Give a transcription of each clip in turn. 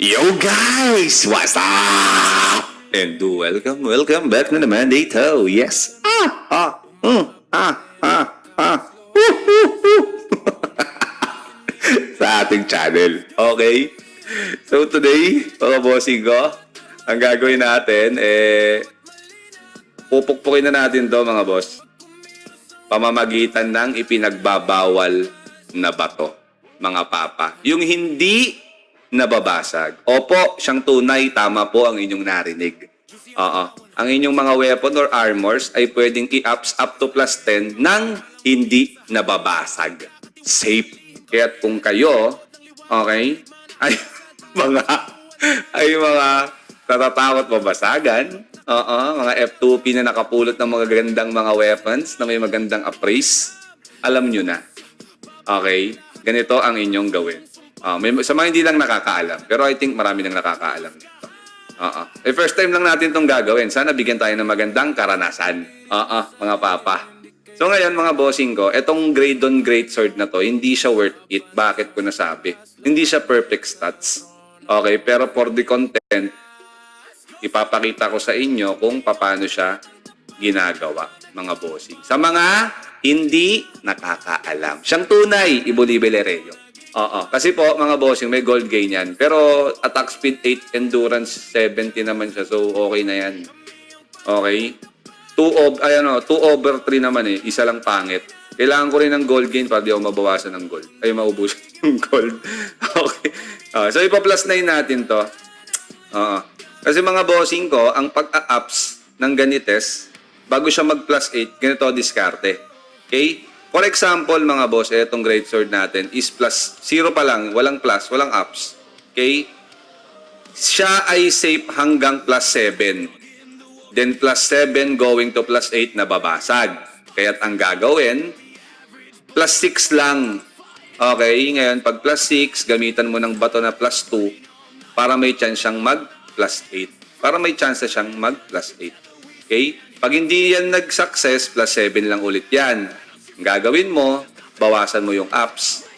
Yo guys! What's up? And welcome back na naman dito. Yes. Sa ating channel. Okay? So today, mga bossing ko, ang gagawin natin, pupukpukin na natin to mga boss. Pamamagitan ng ipinagbabawal na bato, mga papa. Yung hindi nababasag. Opo, siyang tunay, tama po ang inyong narinig. Oo. Ang inyong mga weapon or armors ay pwedeng i-ups up to plus 10 ng hindi nababasag. Safe. Kaya kung kayo, okay, ay mga natatakot mabasagan, mga F2P na nakapulot ng mga gandang mga weapons na may magandang appraise, alam nyo na. Okay? Ganito ang inyong gawin. Sa mga hindi lang nakakaalam, pero I think marami nang nakakaalam nito. First time lang natin itong gagawin. Sana bigyan tayo ng magandang karanasan. Mga papa. So ngayon, mga bossing ko, itong grade on great sword na to, hindi siya worth it. Bakit ko nasabi? Hindi siya perfect stats. Okay, pero for the content, ipapakita ko sa inyo kung paano siya ginagawa, mga bossing. Sa mga hindi nakakaalam. Siyang tunay, Ibulibelereyo. Kasi po, mga bossing, may gold gain yan. Pero attack speed 8, endurance 70 naman siya. So, okay na yan. Okay? 2 over 3 naman eh. Isa lang pangit. Kailangan ko rin ng gold gain para di ako mabawasan ng gold. Ay, maubusan yung gold. Okay. So, ipa-plus 9 natin to. Kasi mga bossing ko, ang pag-a-ups ng ganites, bago siya mag-plus 8, ganito diskarte. Okay? For example, mga boss, itong great sword natin is plus 0 pa lang, walang plus, walang ups. Okay? Siya ay safe hanggang plus 7. Then plus 7 going to plus 8 na babasag. Kaya't ang gagawin, plus 6 lang. Okay? Ngayon, pag plus 6, gamitan mo ng bato na plus 2 para may chance siyang mag plus 8. Para may chance siyang mag plus 8. Okay? Pag hindi yan nag-success, plus 7 lang ulit yan. Ang gagawin mo, bawasan mo yung ups.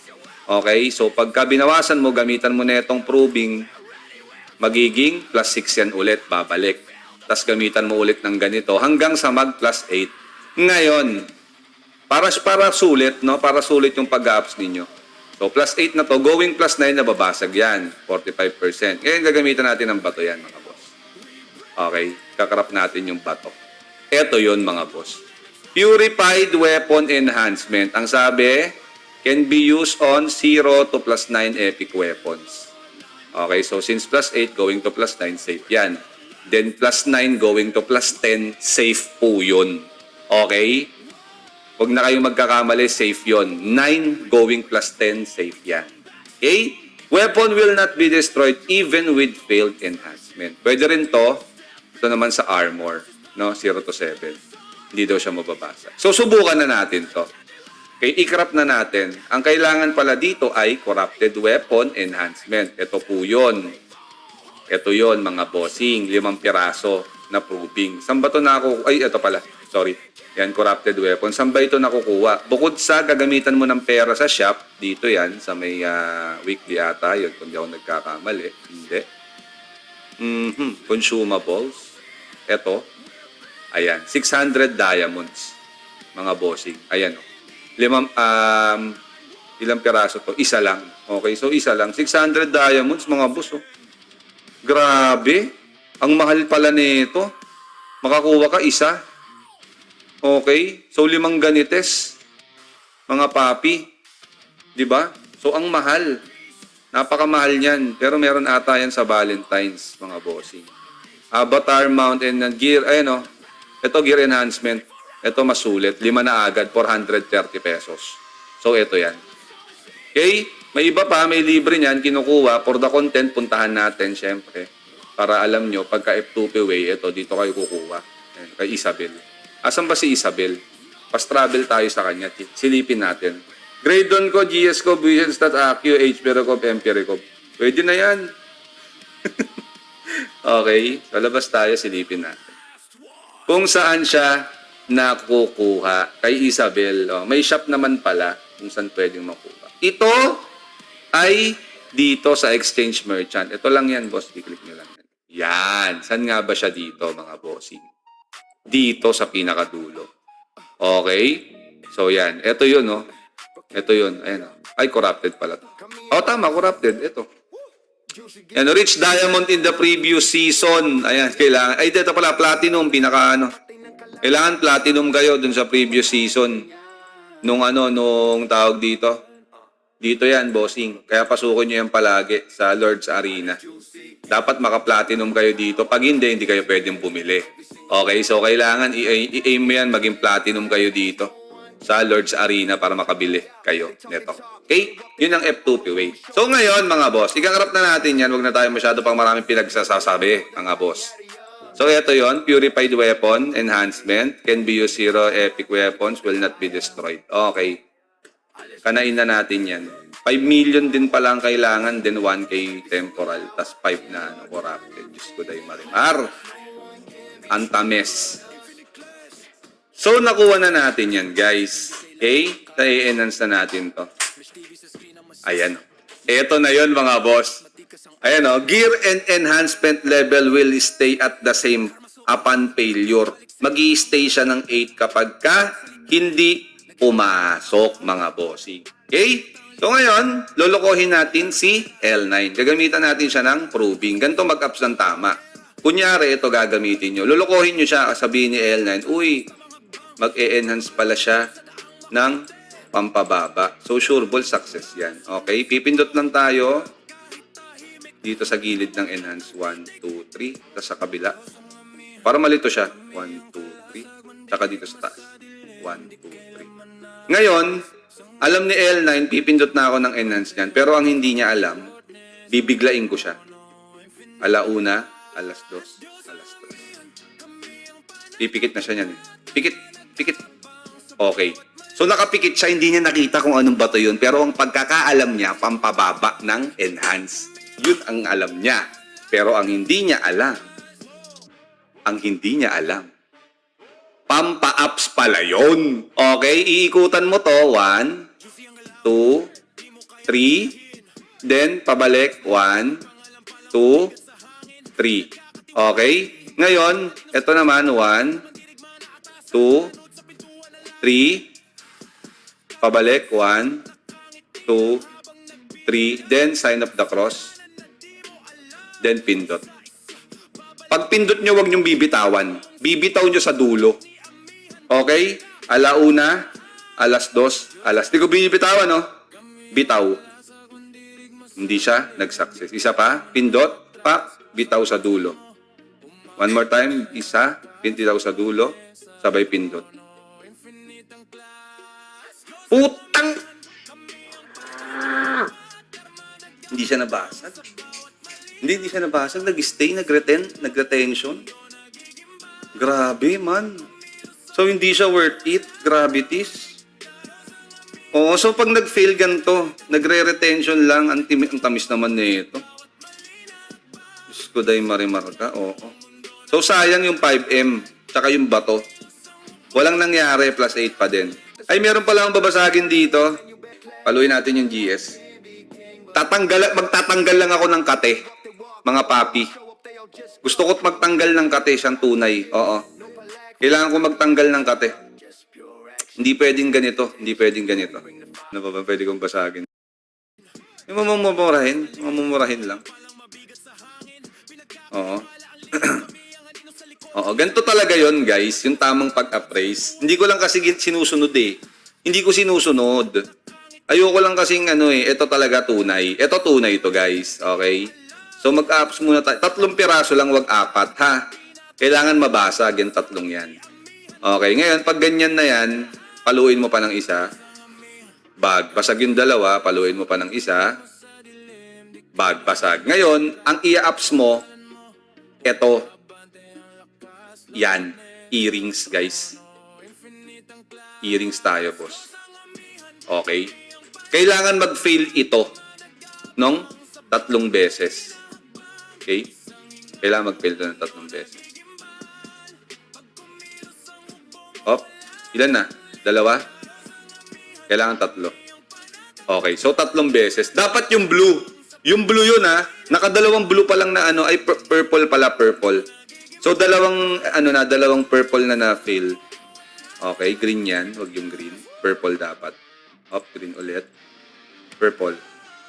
Okay? So, pagka binawasan mo, gamitan mo na itong proving, magiging plus 6 yan ulit, babalik. Tapos gamitan mo ulit ng ganito hanggang sa mag plus 8. Ngayon, para sulit, no? Para sulit yung pag-ups ninyo. So, plus 8 na to, going plus 9 na babasag yan, 45%. Ngayon, gagamitan natin ng bato yan, mga boss. Okay? Kakarap natin yung bato. Ito yun, mga boss. Purified Weapon Enhancement. Ang sabi, can be used on 0 to plus 9 epic weapons. Okay, so since plus 8 going to plus 9, safe yan. Then plus 9 going to plus 10, safe po yun. Okay? Huwag na kayong magkakamali, safe yun. 9 going plus 10, safe yan. Okay? Weapon will not be destroyed even with failed enhancement. Pwede rin to, ito naman sa armor, no? 0 to 7. Hindi daw siya mababasa. So, subukan na natin to. Okay, i-craft na natin. Ang kailangan pala dito ay Corrupted Weapon Enhancement. Ito po yun. Ito yun, mga bossing. 5 piraso na proving. Saan ba ito nakukuha? Ay, ito pala. Sorry. Yan, Corrupted Weapon. Saan ba ito nakukuha? Bukod sa gagamitan mo ng pera sa shop, dito yan, sa may weekly ata. Yun, kung di ako nagkakamali. Hindi. Consumables. Ito. Ayan, 600 diamonds, mga bossing. Ayan, ilang piraso to? Isa lang. Okay, so isa lang. 600 diamonds, mga boss. Oh. Grabe. Ang mahal pala nito. Makakuha ka isa. Okay, so 5 ganites, mga papi. Diba? So, ang mahal. Napakamahal yan. Pero meron ata yan sa Valentine's, mga bossing. Avatar Mount and Gear, ayan o. Ito, gear enhancement. Ito, masulit. 5 na agad, 430 pesos. So, ito yan. Okay? May iba pa, may libre niyan, kinukuha. For the content, puntahan natin, syempre. Para alam nyo, pagka F2P way, ito, dito kayo kukuha. Ayan, kay Isabel. Asan ba si Isabel? Pas-travel tayo sa kanya. Silipin natin. Grade on ko, GS ko, Vision Stat, AQ, HP Recob, MP Recob. Pwede na yan. Okay? So, labas tayo, silipin natin. Kung saan siya nakukuha kay Isabel. May shop naman pala kung saan pwedeng makuha. Ito ay dito sa exchange merchant. Ito lang yan, boss. I-click nyo lang yan. Yan. Saan nga ba siya dito, mga bossing? Dito sa pinakadulo. Okay? So, yan. Ito yun, no? Ito yun. Ayan, oh. Ay, corrupted pala. Oh, tama. Corrupted. Ito. Yan, reach diamond in the previous season. Ayan, kailangan. Ay, dito pala, platinum. Pinaka, ano. Kailangan platinum kayo dun sa previous season. Nung tawag dito. Dito yan, bossing. Kaya pasukin nyo yan palagi sa Lord's Arena. Dapat maka-platinum kayo dito. Pag hindi kayo pwedeng bumili. Okay, so kailangan i-aim mo yan, maging platinum kayo dito sa Lord's Arena para makabili kayo neto. Okay? Yun ang F2P way. So ngayon, mga boss, ikakarap na natin yan. Huwag na tayo masyado pang maraming pinagsasasabi, mga boss. So ito yon, purified weapon, enhancement, can be used zero, epic weapons, will not be destroyed. Okay. Kanain na natin yan. 5 million din pala ang kailangan, then 1K temporal, tas 5 na corrupted. Diyos ko day marimar. Antames. So, nakuha na natin yan, guys. Okay? I-enhance na natin to. Ayan. Ito na yon mga boss. Ayan o. Gear and enhancement level will stay at the same upon failure. Mag-i-stay siya ng 8 kapag ka hindi pumasok, mga bossing. Okay? So ngayon, lolokohin natin si L9. Gagamitan natin siya ng proving. Ganito mag-ups ng tama. Kunyari, ito gagamitin nyo. Lolokohin nyo siya, sabihin ni L9, uy, mag-e-enhance pala siya ng pampababa. So, sure ball, success yan. Okay? Pipindot lang tayo dito sa gilid ng enhance. 1, 2, 3. Tapos sa kabila. Para malito siya. 1, 2, 3. Saka dito sa taas. 1, 2, 3. Ngayon, alam ni L9, pipindot na ako ng enhance niyan. Pero ang hindi niya alam, bibiglain ko siya. Alauna, alas 2, alas 3. Pipikit na siya niyan. Pikit, pikit. Okay. So nakapikit siya, hindi niya nakita kung anong bato yun. Pero ang pagkakaalam niya, pampababa ng enhance. Yun ang alam niya. Pero ang hindi niya alam, pampa-ups pala yun. Okay, iikutan mo to. 1, 2, 3. Then, pabalik. 1, 2, 3. Okay? Ngayon, ito naman. 1, 2, 3. Pabalik. 1, 2, 3. Then, sign of the cross. Then, pindot. Pag pindot nyo, huwag nyong bibitawan. Bibitaw nyo sa dulo. Okay? Alauna, alas 2, alas. Di ko binibitawan, no? Bitaw. Hindi siya nag-success. Isa pa, pindot, bitaw sa dulo. One more time, isa, bitaw sa dulo, sabay pindot. Putang! Hindi siya nabasag. Hindi siya nabasag. Nag-stay, nag-retention. Grabe, man. So, hindi siya worth it. Gravities. Oo, so pag nag-fail ganito, nagre-retention lang, ang tamis naman nito. Diyos ko day marimarka. Oo. So, sayang yung 5M, tsaka yung bato. Walang nangyari, plus 8 pa din. Ay, meron pala akong babasagin dito. Paluin natin yung GS. Magtatanggal lang ako ng kate, mga papi. Gusto ko't magtanggal ng kate, siyang tunay. Oo. Kailangan ko magtanggal ng kate. Hindi pwedeng ganito. Ano ba pwede kong basagin? Yung mamumurahin lang. Oo. Oo, ganito talaga yon, guys. Yung tamang pag-appraise. Hindi ko lang kasi sinusunod eh. Hindi ko sinusunod. Ayoko lang kasing ito talaga tunay. Ito tunay ito, guys. Okay? So mag-apps muna tayo. 3 piraso lang, wag 4, ha? Kailangan mabasag yung 3 yan. Okay, ngayon, pag ganyan na yan, paluin mo pa ng isa. Basag yung 2, paluin mo pa ng isa. Basag. Ngayon, ang i-apps mo, ito. Yan. Earrings, guys. Earrings tayo, boss. Okay? Kailangan mag-fail ito nung 3 beses. Okay? Kailangan mag-fail ito ng 3 beses. Ilan na? 2? Kailangan 3. Okay, so 3 beses. Dapat yung blue. Yung blue yun ha, nakadalawang blue pa lang na ano, ay purple pala, purple. So dalawang purple na na-fill. Okay, green yan, wag yung green. Purple dapat. Up, green ulit. Purple.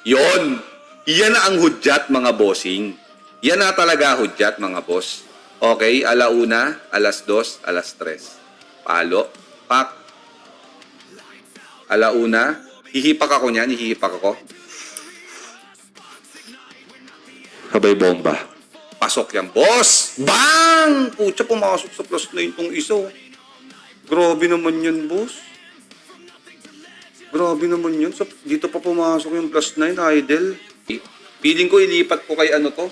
Yon! Yan na ang hudyat mga bossing. Yan na talaga hudyat mga boss. Okay, alauna, alas 2, alas 3. Palo, pak. Alauna, hihipak ako niyan, hihipak ako. Sabay bomba. Pasok yan, boss! Bang! Pucha, pumasok sa plus 9 tong isa. Grabe naman yan, boss. Grabe naman yun. So, dito pa pumasok yung plus 9, idol. Feeling ko ilipat ko kay ano to.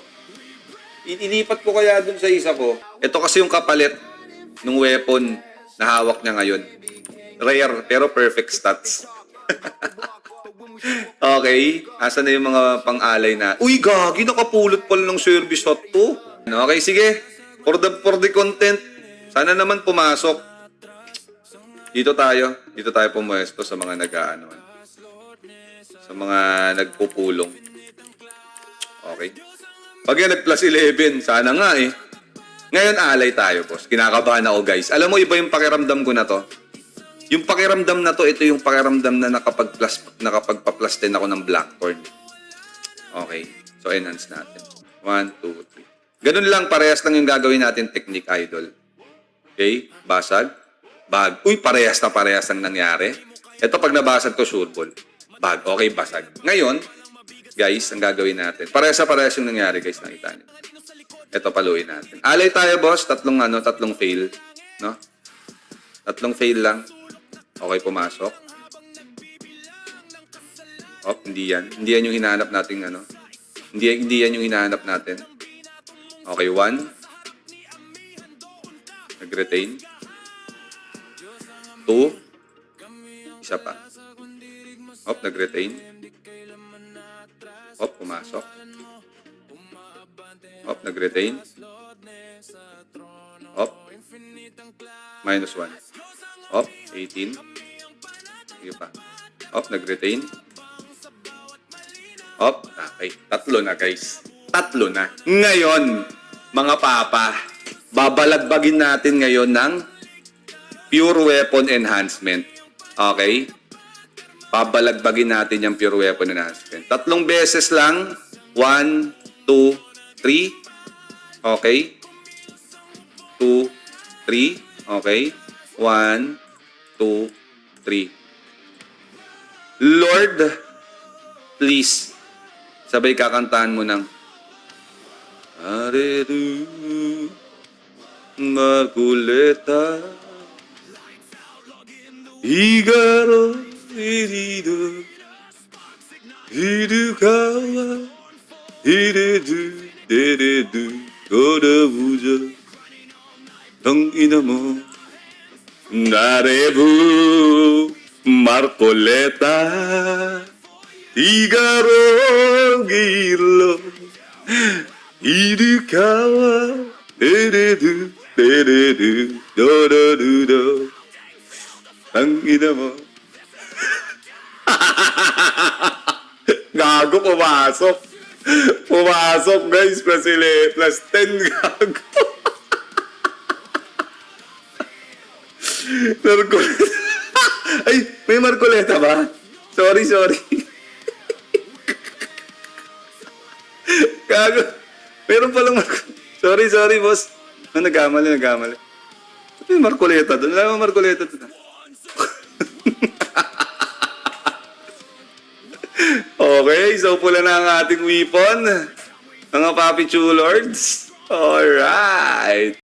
Ilipat ko kaya dun sa isa ko. Ito kasi yung kapalit ng weapon na hawak niya ngayon. Rare, pero perfect stats. Okay. Asan na yung mga pang-alay na? Uy, gagi, nakapulot pala ng service shot to. Okay, sige. For the content, sana naman pumasok. Dito tayo pumuesto sa mga nag-aano. Sa mga nagpupulong. Okay. Pag yan nag-plus 11, sana nga eh. Ngayon, alay tayo, boss. Kinakabahan ako, guys. Alam mo, iba yung pakiramdam ko na to. Yung pakiramdam na to, ito yung pakiramdam na nakapagpa-plus 10 ako ng Blackthorn. Okay. So, enhance natin. 1, 2, 3. Ganun lang, parehas lang yung gagawin natin technique, idol. Okay? Basag. Bag. Uy, parehas ang nangyari. Ito, pag nabasag to, sure ball. Bag. Okay, basag. Ngayon, guys, ang gagawin natin. Parehas yung nangyari, guys. Nakita niyo. Ito, paluin natin. Alay tayo, boss. Tatlong fail. No? Tatlong fail lang. Okay, pumasok. Oh, hindi yan. Hindi yan yung hinahanap natin, ano. Hindi yan yung hinahanap natin. Okay, 1. Nag-retain. 2. Isa pa. Hop, nag-retain. Hop, pumasok. Hop, nag-retain. Hop. -1. Hop, 18. Sige pa. Hop, nag-retain. Hop, okay. Tatlo na, guys. Tatlo na. Ngayon, mga papa, babalagbagin natin ngayon ng Pure Weapon Enhancement. Okay? Babalagbagin natin yung Pure Weapon Enhancement. 3 beses lang. 1, 2, 3. Okay? 2, 3. Okay? 1, 2, 3. Lord, please, sabay kakantahan mo ng Areru, Makuleta, Higaro, Irido, Hidukawa, Hidedu, Dededu, Kodabuja, ang ina mo, Narebu, Marcoleta, Higaro, Gilo, Hidukawa, Dededu, Dededu, Dododudo, ang ina mo. Gago, pumasok. Pumasok, guys. Plus 10, gago. Ay, may Marcoleta ba? Sorry. Gago. Meron palang Sorry, boss. Nagkamali. May Marcoleta doon. Wala mo Marcoleta doon. Okay, so pula na ang ating weapon. Mga Papi Chulords. Alright.